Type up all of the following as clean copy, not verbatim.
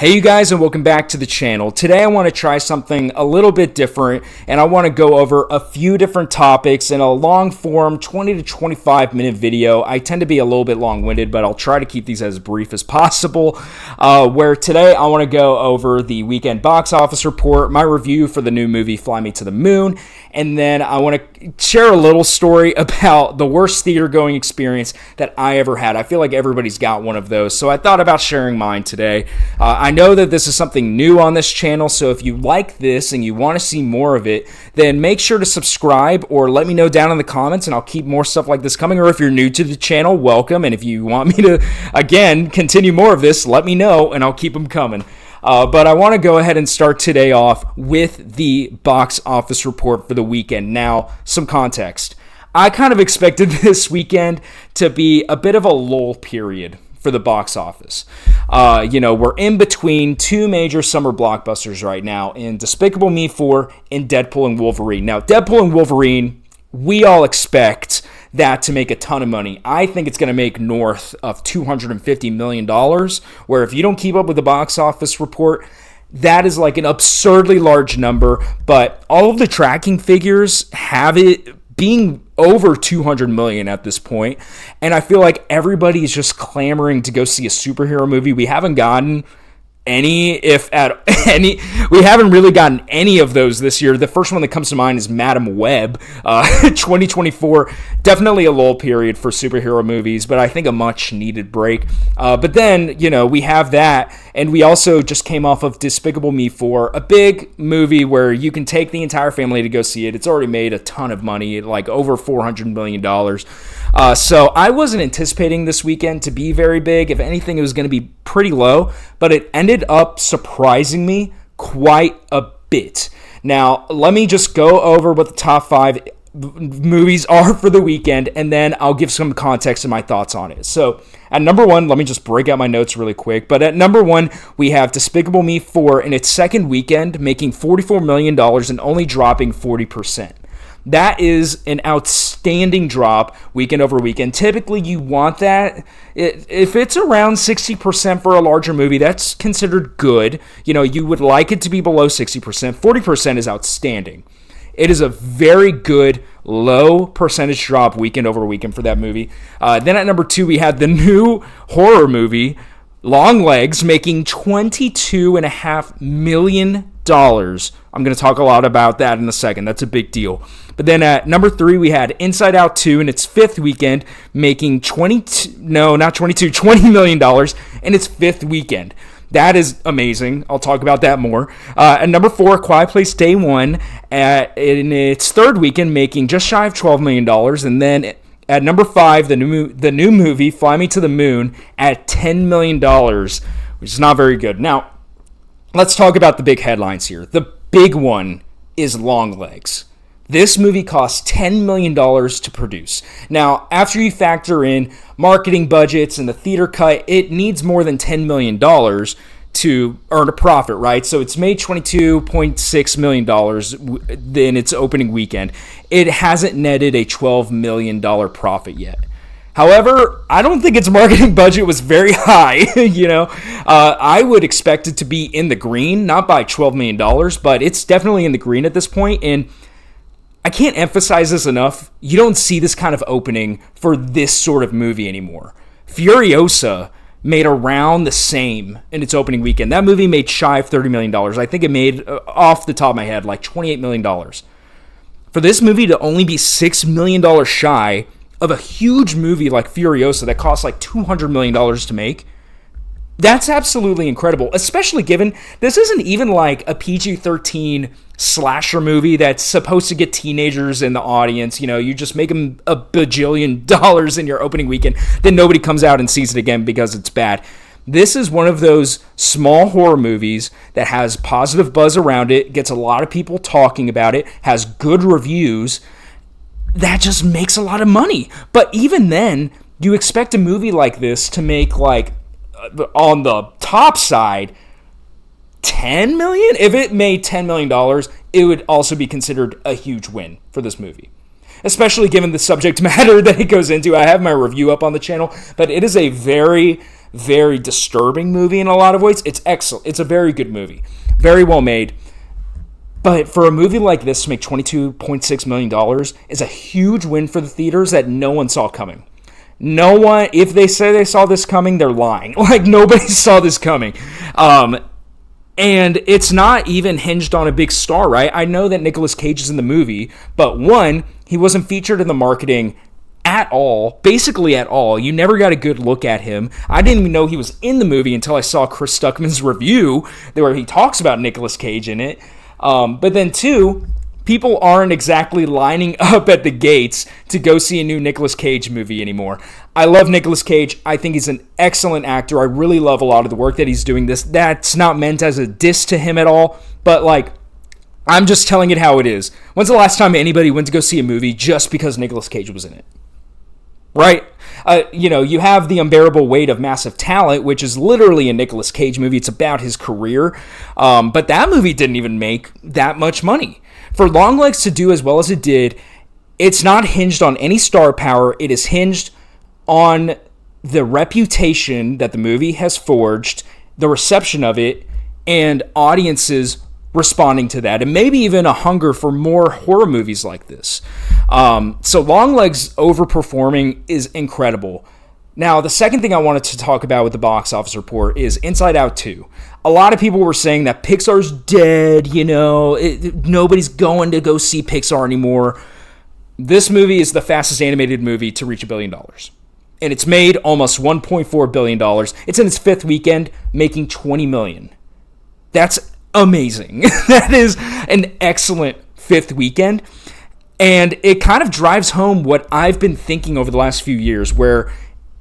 Hey you guys, and welcome back to the channel. Today I want to try something a little bit different, and I want to go over a few different topics in a long form 20 to 25 minute video. I tend to be a little bit long-winded, but I'll try to keep these as brief as possible. Where today I want to go over the weekend box office report, my review for the new movie Fly Me to the Moon, and then I want to share a little story about the worst theater going experience that I ever had. I feel like everybody's got one of those, so I thought about sharing mine today. I know that this is something new on this channel, so if you like this and you want to see more of it, then make sure to subscribe or let me know down in the comments and I'll keep more stuff like this coming. Or if you're new to the channel, welcome. And if you want me to, again, continue more of this, let me know and I'll keep them coming. But I want to go ahead and start today off with the box office report for the weekend. Now, some context. I kind of expected this weekend to be a bit of a lull period for the box office. We're in between two major summer blockbusters right now in Despicable Me 4 and Deadpool and Wolverine. Now, Deadpool and Wolverine, we all expect that to make a ton of money. I think it's going to make north of $250 million, where if you don't keep up with the box office report, that is like an absurdly large number, but all of the tracking figures have it being over 200 million at this point, and I feel like everybody is just clamoring to go see a superhero movie. We haven't gotten any, if at any, we haven't really gotten any of those this year. The first one that comes to mind is Madam Web. 2024, definitely a lull period for superhero movies, but I think a much needed break. But then, we have that, and we also just came off of Despicable Me 4, a big movie where you can take the entire family to go see it. It's already made a ton of money, like over $400 million. So I wasn't anticipating this weekend to be very big. If anything, it was going to be pretty low, but it ended up surprising me quite a bit. Now, let me just go over what the top 5 movies are for the weekend, and then I'll give some context and my thoughts on it. So at number 1, let me just break out my notes really quick. But at number 1, we have Despicable Me 4 in its second weekend, making $44 million and only dropping 40%. That is an outstanding drop weekend over weekend. Typically, you want that. If it's around 60% for a larger movie, that's considered good. You would like it to be below 60%. 40% is outstanding. It is a very good low percentage drop weekend over weekend for that movie. Then at number 2, we had the new horror movie, Longlegs, making $22.5 million. I'm going to talk a lot about that in a second. That's a big deal. But then at number 3, we had Inside Out 2 in its 5th weekend, making $20 million in its 5th weekend. That is amazing. I'll talk about that more. At number 4, Quiet Place Day 1 in its 3rd weekend, making just shy of $12 million. And then at number 5, the new movie, Fly Me to the Moon, at $10 million, which is not very good. Now, let's talk about the big headlines here. The big one is Longlegs. This movie cost $10 million to produce. Now, after you factor in marketing budgets and the theater cut, it needs more than $10 million to earn a profit, right? So it's made $22.6 million in its opening weekend. It hasn't netted a $12 million profit yet. However, I don't think its marketing budget was very high. I would expect it to be in the green, not by $12 million, but it's definitely in the green at this point. And I can't emphasize this enough. You don't see this kind of opening for this sort of movie anymore. Furiosa made around the same in its opening weekend. That movie made shy of $30 million. I think it made, off the top of my head, like $28 million. For this movie to only be $6 million shy of a huge movie like Furiosa that costs like $200 million to make, that's absolutely incredible, especially given this isn't even like a PG-13 slasher movie that's supposed to get teenagers in the audience. You just make them a bajillion dollars in your opening weekend, then nobody comes out and sees it again because it's bad. This is one of those small horror movies that has positive buzz around it, gets a lot of people talking about it, has good reviews, that just makes a lot of money. But even then, you expect a movie like this to make, like, on the top side, $10 million? If it made $10 million, it would also be considered a huge win for this movie. especially given the subject matter that it goes into. I have my review up on the channel, but it is a very, very disturbing movie in a lot of ways. It's excellent. It's a very good movie. Very well made. But for a movie like this to make $22.6 million is a huge win for the theaters that no one saw coming. No one, if they say they saw this coming, they're lying. Like, nobody saw this coming. And it's not even hinged on a big star, right? I know that Nicolas Cage is in the movie, but one, he wasn't featured in the marketing at all, basically at all. You never got a good look at him. I didn't even know he was in the movie until I saw Chris Stuckman's review where he talks about Nicolas Cage in it. But then two, people aren't exactly lining up at the gates to go see a new Nicolas Cage movie anymore. I love Nicolas Cage. I think he's an excellent actor. I really love a lot of the work that he's doing. That's not meant as a diss to him at all, but like, I'm just telling it how it is. When's the last time anybody went to go see a movie just because Nicolas Cage was in it? Right? You have The Unbearable Weight of Massive Talent, which is literally a Nicolas Cage movie. It's about his career. But that movie didn't even make that much money. For Longlegs to do as well as it did, it's not hinged on any star power. It is hinged on the reputation that the movie has forged, the reception of it, and audiences responding to that, and maybe even a hunger for more horror movies like this. So Longlegs overperforming is incredible. Now, the second thing I wanted to talk about with the box office report is Inside Out 2. A lot of people were saying that Pixar's dead, nobody's going to go see Pixar anymore. This movie is the fastest animated movie to reach $1 billion. And it's made almost $1.4 billion. It's in its fifth weekend, making $20 million. That's amazing. That is an excellent fifth weekend. And it kind of drives home what I've been thinking over the last few years, where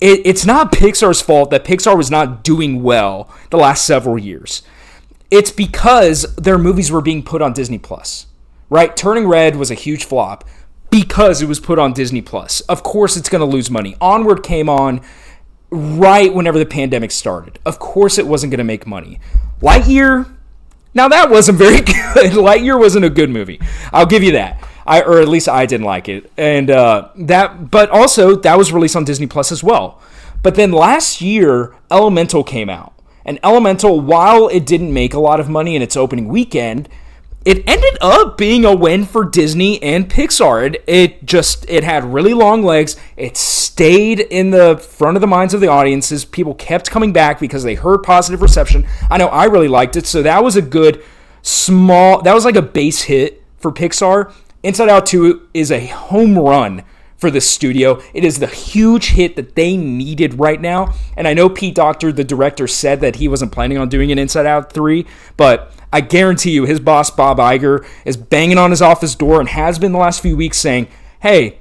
it's not Pixar's fault that Pixar was not doing well the last several years. It's because their movies were being put on Disney+, right? Turning Red was a huge flop because it was put on Disney+. Of course it's going to lose money. Onward came on right whenever the pandemic started. Of course it wasn't going to make money. Lightyear, now that wasn't very good. Lightyear wasn't a good movie. I'll give you that. Or at least I didn't like it. And but also that was released on Disney Plus as well. But then last year, Elemental came out. And Elemental, while it didn't make a lot of money in its opening weekend, it ended up being a win for Disney and Pixar. It had really long legs. It stayed in the front of the minds of the audiences. People kept coming back because they heard positive reception. I know I really liked it. So that was a good that was like a base hit for Pixar. Inside Out 2 is a home run for the studio. It is the huge hit that they needed right now. And I know Pete Docter, the director, said that he wasn't planning on doing an Inside Out 3, but I guarantee you his boss, Bob Iger, is banging on his office door and has been the last few weeks saying, hey,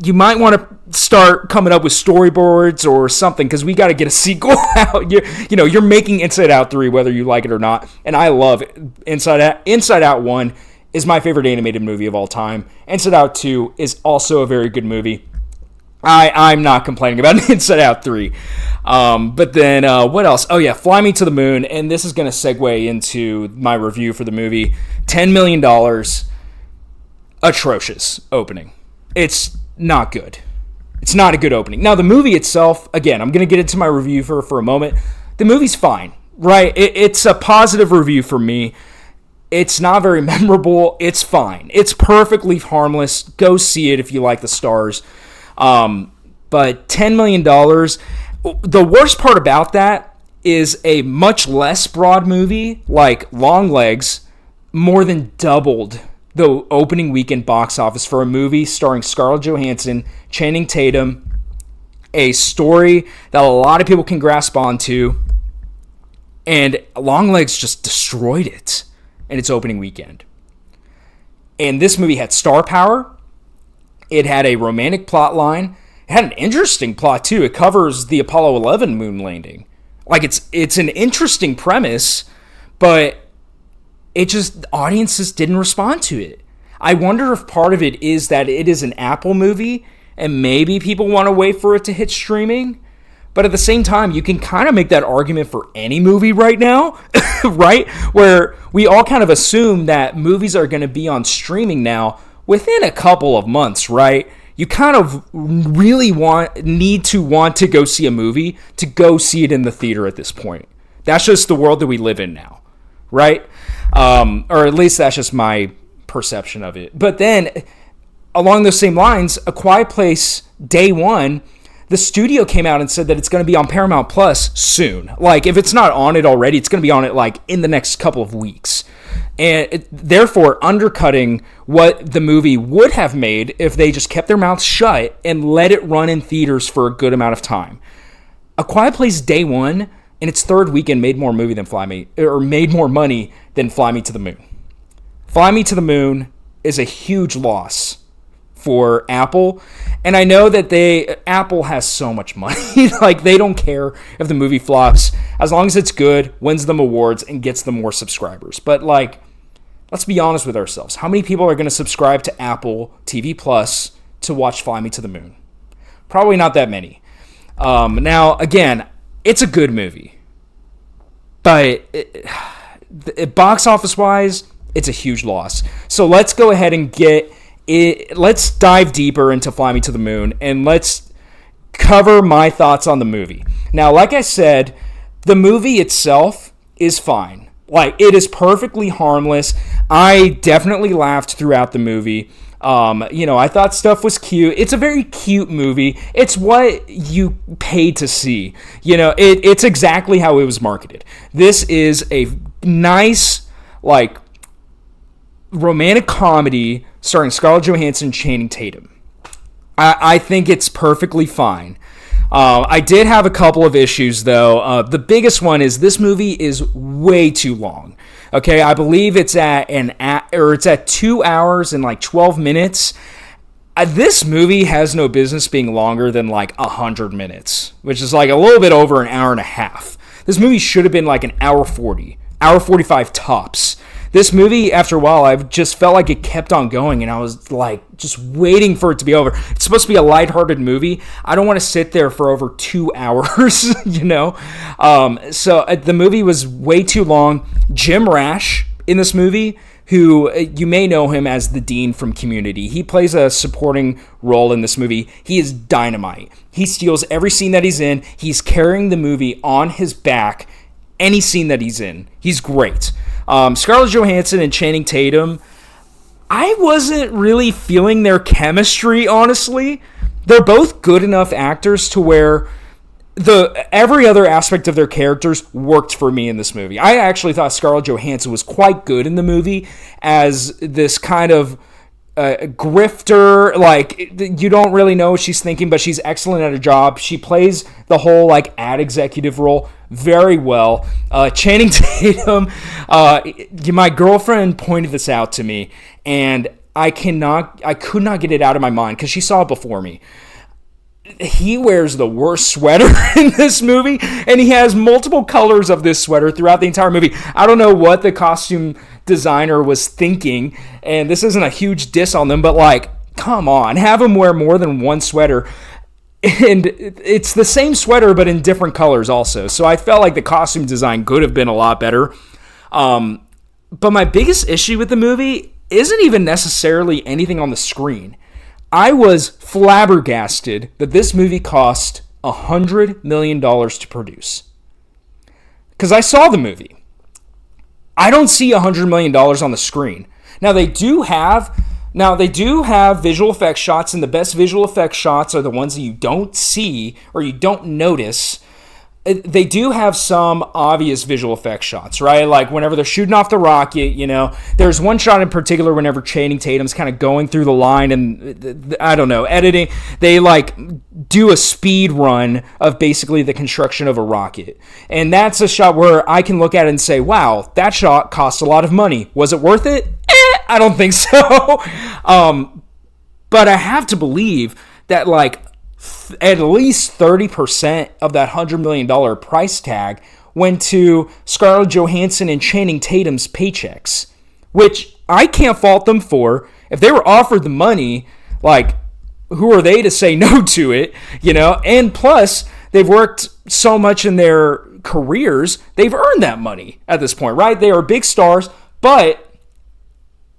you might want to start coming up with storyboards or something because we got to get a sequel out. You're making Inside Out 3 whether you like it or not. And I love it. Inside Out 1 is my favorite animated movie of all time. Inside Out 2 is also a very good movie. I'm not complaining about Inside Out 3. But then, what else? Oh, yeah, Fly Me to the Moon. And this is going to segue into my review for the movie. $10 million. Atrocious opening. It's not good. It's not a good opening. Now, the movie itself, again, I'm going to get into my review for a moment. The movie's fine, right? It's a positive review for me. It's not very memorable. It's fine. It's perfectly harmless. Go see it if you like the stars. But $10 million, the worst part about that is a much less broad movie like Longlegs more than doubled the opening weekend box office for a movie starring Scarlett Johansson, Channing Tatum, a story that a lot of people can grasp onto, and Longlegs just destroyed it in its opening weekend. And this movie had star power. It had a romantic plot line. It had an interesting plot, too. It covers the Apollo 11 moon landing. Like, it's an interesting premise, but audiences didn't respond to it. I wonder if part of it is that it is an Apple movie, and maybe people want to wait for it to hit streaming. But at the same time, you can kind of make that argument for any movie right now, right? Where we all kind of assume that movies are going to be on streaming now. within a couple of months, right? You kind of really need to go see a movie to go see it in the theater at this point. That's just the world that we live in now, right? Or at least that's just my perception of it. But then, along those same lines, A Quiet Place day one, the studio came out and said that it's going to be on Paramount Plus soon. Like, if it's not on it already, it's going to be on it like in the next couple of weeks. And therefore undercutting what the movie would have made if they just kept their mouths shut and let it run in theaters for a good amount of time. A Quiet Place day one in its third weekend made more money than Fly Me to the Moon. Fly Me to the Moon is a huge loss for Apple, and I know that Apple has so much money. Like, they don't care if the movie flops as long as it's good, wins them awards, and gets them more subscribers. But like, let's be honest with ourselves. How many people are going to subscribe to Apple TV Plus to watch Fly Me to the Moon? Probably not that many. Now, again, it's a good movie, but box office wise, it's a huge loss. So let's go ahead and let's dive deeper into Fly Me to the Moon, and let's cover my thoughts on the movie. Now, like I said, the movie itself is fine. Like, it is perfectly harmless. I definitely laughed throughout the movie. I thought stuff was cute. It's a very cute movie. It's what you paid to see. It's exactly how it was marketed. This is a nice, like, romantic comedy starring Scarlett Johansson and Channing Tatum. I think it's perfectly fine. I did have a couple of issues, though. The biggest one is this movie is way too long. Okay, I believe it's at 2 hours and like 12 minutes. This movie has no business being longer than like 100 minutes, which is like a little bit over an hour and a half. This movie should have been like an hour 40, hour 45 tops. This movie, after a while, I just felt like it kept on going, and I was like just waiting for it to be over. It's supposed to be a lighthearted movie. I don't want to sit there for over 2 hours, So the movie was way too long. Jim Rash in this movie, who you may know him as the Dean from Community. He plays a supporting role in this movie. He is dynamite. He steals every scene that he's in. He's carrying the movie on his back, any scene that he's in. He's great. Scarlett Johansson and Channing Tatum, I wasn't really feeling their chemistry, honestly. They're both good enough actors to where every other aspect of their characters worked for me in this movie. I actually thought Scarlett Johansson was quite good in the movie as this kind of grifter. Like, you don't really know what she's thinking, but she's excellent at her job. She plays the whole like ad executive role very well. Channing Tatum, my girlfriend pointed this out to me, and I could not get it out of my mind because she saw it before me. He wears the worst sweater in this movie, and he has multiple colors of this sweater throughout the entire movie. I don't know what the costume designer was thinking, and this isn't a huge diss on them, but like, come on, have him wear more than one sweater. And it's the same sweater, but in different colors also. So I felt like the costume design could have been a lot better. But my biggest issue with the movie isn't even necessarily anything on the screen. I was flabbergasted that this movie cost $100 million to produce. Because I saw the movie. I don't see $100 million on the screen. Now, they do have visual effects shots, and the best visual effects shots are the ones that you don't see or you don't notice. They do have some obvious visual effects shots, right? Like whenever they're shooting off the rocket, there's one shot in particular whenever Channing Tatum's kind of going through the line and, I don't know, editing. They like do a speed run of basically the construction of a rocket. And that's a shot where I can look at it and say, wow, that shot cost a lot of money. Was it worth it? I don't think so. But I have to believe that like at least 30% of that $100 million price tag went to Scarlett Johansson and Channing Tatum's paychecks, which I can't fault them for. If they were offered the money, like, who are they to say no to it, And plus, they've worked so much in their careers, they've earned that money at this point, right? They are big stars, but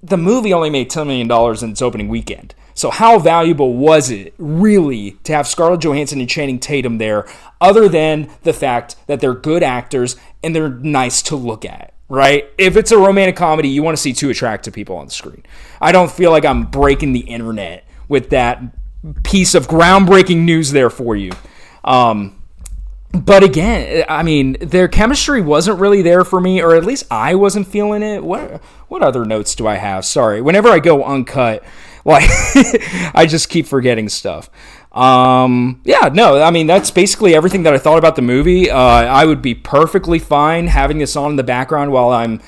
the movie only made $10 million in its opening weekend. So how valuable was it really to have Scarlett Johansson and Channing Tatum there, other than the fact that they're good actors and they're nice to look at, right? If it's a romantic comedy, you want to see two attractive people on the screen. I don't feel like I'm breaking the internet with that piece of groundbreaking news there for you. But again, I mean, their chemistry wasn't really there for me, or at least I wasn't feeling it. What other notes do I have? Sorry. Whenever I go uncut, like, I just keep forgetting stuff. Yeah, no, I mean, that's basically everything that I thought about the movie. I would be perfectly fine having this on in the background while I'm,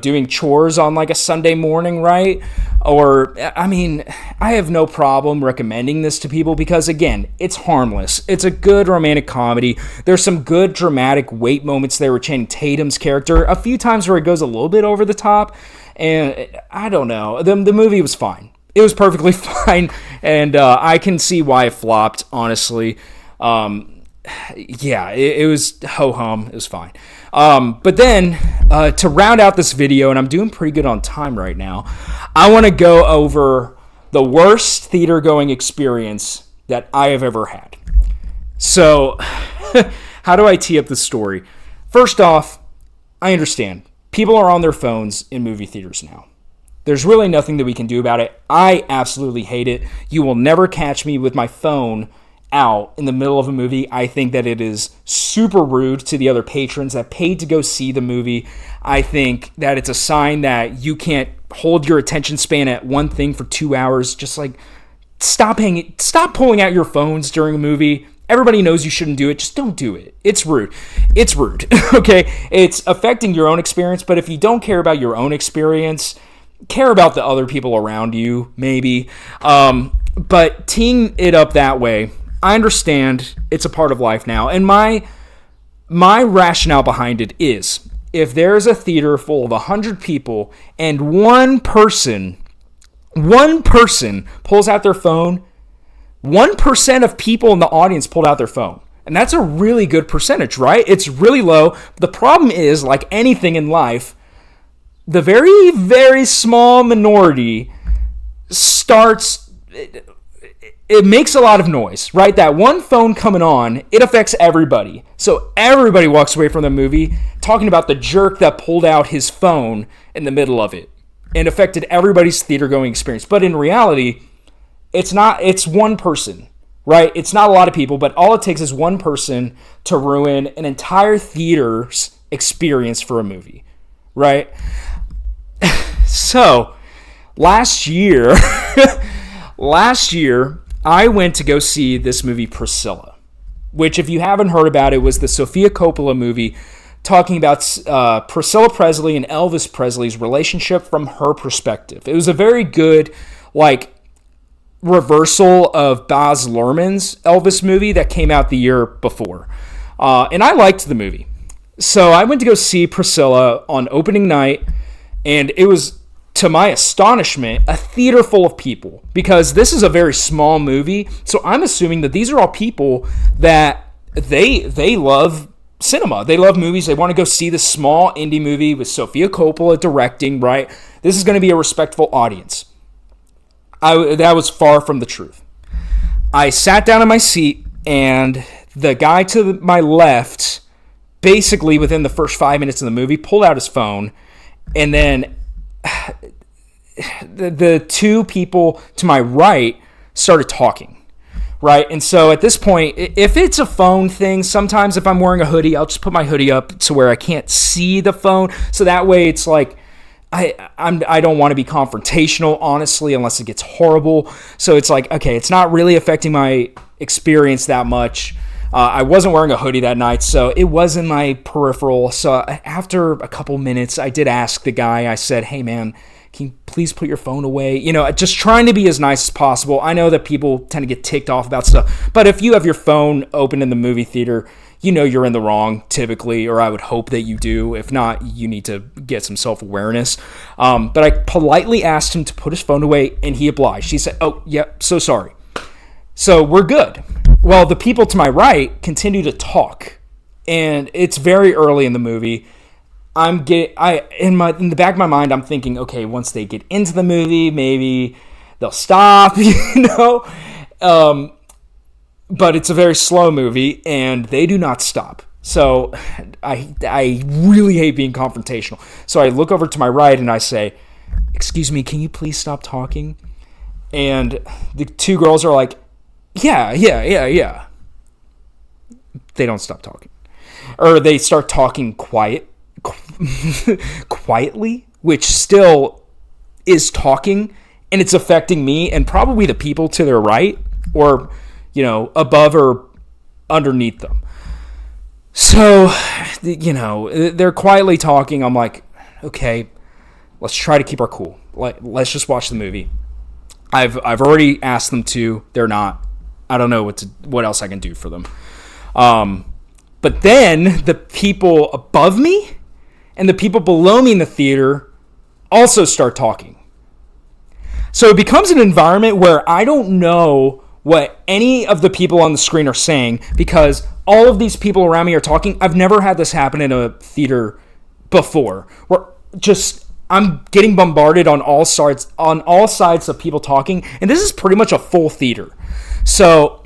doing chores on like a Sunday morning, right? Or, I mean, I have no problem recommending this to people because, again, it's harmless. It's a good romantic comedy. There's some good dramatic weight moments there with Channing Tatum's character. A few times where it goes a little bit over the top. And I don't know. The movie was fine. It was perfectly fine. And I can see why it flopped, honestly. Yeah, it was ho-hum. It was fine. But then, to round out this video, and I'm doing pretty good on time right now, I want to go over the worst theater-going experience that I have ever had. So, how do I tee up the story? First off, I understand. People are on their phones in movie theaters now. There's really nothing that we can do about it. I absolutely hate it. You will never catch me with my phone out in the middle of a movie. I think that it is super rude to the other patrons that paid to go see the movie. I think that it's a sign that you can't hold your attention span at one thing for 2 hours. Just like stop pulling out your phones during a movie. Everybody knows you shouldn't do it. Just don't do it. It's rude. It's rude. Okay? It's affecting your own experience, but if you don't care about your own experience, care about the other people around you, maybe. But teeing it up that way, I understand it's a part of life now. And my rationale behind it is, if there's a theater full of 100 people and one person pulls out their phone, 1% of people in the audience pulled out their phone. And that's a really good percentage, right? It's really low. The problem is, like anything in life, the very, very small minority starts... It makes a lot of noise, right? That one phone coming on, it affects everybody. So everybody walks away from the movie talking about the jerk that pulled out his phone in the middle of it and affected everybody's theater-going experience. But in reality, it's one person, right? It's not a lot of people, but all it takes is one person to ruin an entire theater's experience for a movie, right? So, last year, I went to go see this movie Priscilla, which, if you haven't heard about it, was the Sofia Coppola movie talking about Priscilla Presley and Elvis Presley's relationship from her perspective. It was a very good, reversal of Baz Luhrmann's Elvis movie that came out the year before. And I liked the movie. So I went to go see Priscilla on opening night, and it was, to my astonishment, a theater full of people, because this is a very small movie. So I'm assuming that these are all people that they love cinema. They love movies. They want to go see this small indie movie with Sofia Coppola directing, right? This is going to be a respectful audience. That was far from the truth. I sat down in my seat, and the guy to my left, basically within the first 5 minutes of the movie, pulled out his phone, and then the two people to my right started talking, right? And so at this point, if it's a phone thing, sometimes if I'm wearing a hoodie, I'll just put my hoodie up to where I can't see the phone. So that way it's like, I don't want to be confrontational, honestly, unless it gets horrible. So it's like, okay, it's not really affecting my experience that much. I wasn't wearing a hoodie that night, so it was in my peripheral. So after a couple minutes, I did ask the guy, I said, hey man, can you please put your phone away? Just trying to be as nice as possible. I know that people tend to get ticked off about stuff, but if you have your phone open in the movie theater, you're in the wrong typically, or I would hope that you do. If not, you need to get some self-awareness. But I politely asked him to put his phone away, and he obliged. He said, oh, yeah, so sorry. So we're good. Well, the people to my right continue to talk, and it's very early in the movie. in the back of my mind, I'm thinking, okay, once they get into the movie, maybe they'll stop, but it's a very slow movie, and they do not stop. So I really hate being confrontational. So I look over to my right and I say, "Excuse me, can you please stop talking?" And the two girls are like, yeah. They don't stop talking. Or they start talking quietly, which still is talking, and it's affecting me and probably the people to their right or, above or underneath them. So, they're quietly talking. I'm like, okay, let's try to keep our cool. Let's just watch the movie. I've already asked them to. They're not. I don't know what else I can do for them. But then the people above me and the people below me in the theater also start talking. So it becomes an environment where I don't know what any of the people on the screen are saying because all of these people around me are talking. I've never had this happen in a theater before, where I'm getting bombarded on all sides of people talking, and this is pretty much a full theater. So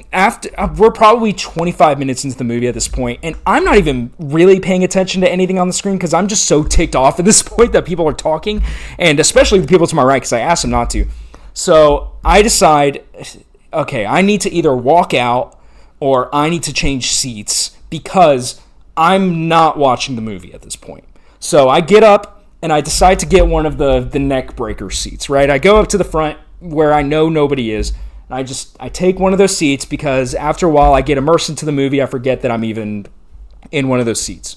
we're probably 25 minutes into the movie at this point, and I'm not even really paying attention to anything on the screen because I'm just so ticked off at this point that people are talking, and especially the people to my right because I asked them not to. So I decide, okay, I need to either walk out or I need to change seats because I'm not watching the movie at this point. So I get up and I decide to get one of the neck breaker seats, right? I go up to the front where I know nobody is. And I take one of those seats because after a while I get immersed into the movie. I forget that I'm even in one of those seats.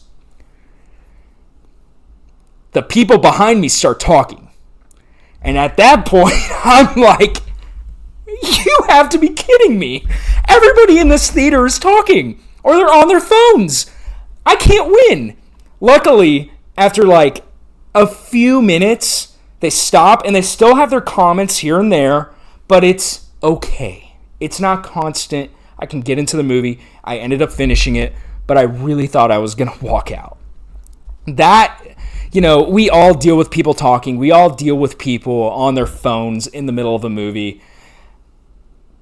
The people behind me start talking. And at that point, I'm like, you have to be kidding me. Everybody in this theater is talking. Or they're on their phones. I can't win. Luckily, after like a few minutes, they stop and they still have their comments here and there. But it's okay. It's not constant. I can get into the movie. I ended up finishing it. But I really thought I was going to walk out. We all deal with people talking. We all deal with people on their phones in the middle of a movie.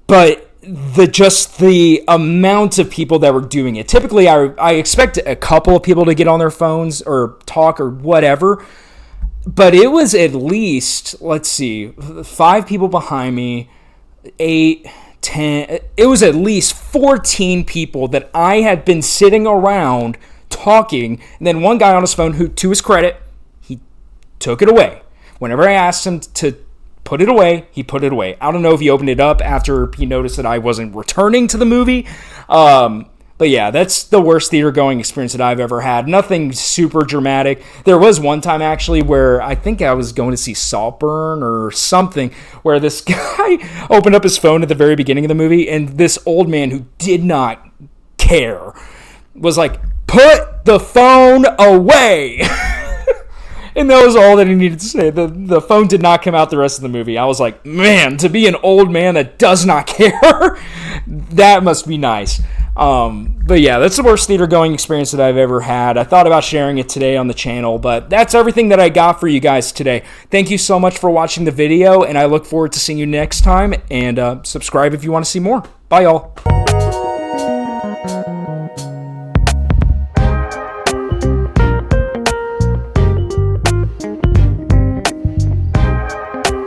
But the amount of people that were doing it. Typically, I expect a couple of people to get on their phones or talk or whatever. But it was at least, 5 people behind me, 8, 10. It was at least 14 people that I had been sitting around talking. And then one guy on his phone who, to his credit, he took it away. Whenever I asked him to put it away, he put it away. I don't know if he opened it up after he noticed that I wasn't returning to the movie. But yeah, that's the worst theater going experience that I've ever had. Nothing super dramatic. There was one time actually where I think I was going to see Saltburn or something, where this guy opened up his phone at the very beginning of the movie, and this old man who did not care was like, "Put the phone away." And that was all that he needed to say. The phone did not come out the rest of the movie. I was like, man, to be an old man that does not care, that must be nice. But yeah, that's the worst theater going experience that I've ever had. I thought about sharing it today on the channel, but that's everything that I got for you guys today. Thank you so much for watching the video, and I look forward to seeing you next time. And subscribe if you want to see more. Bye, y'all.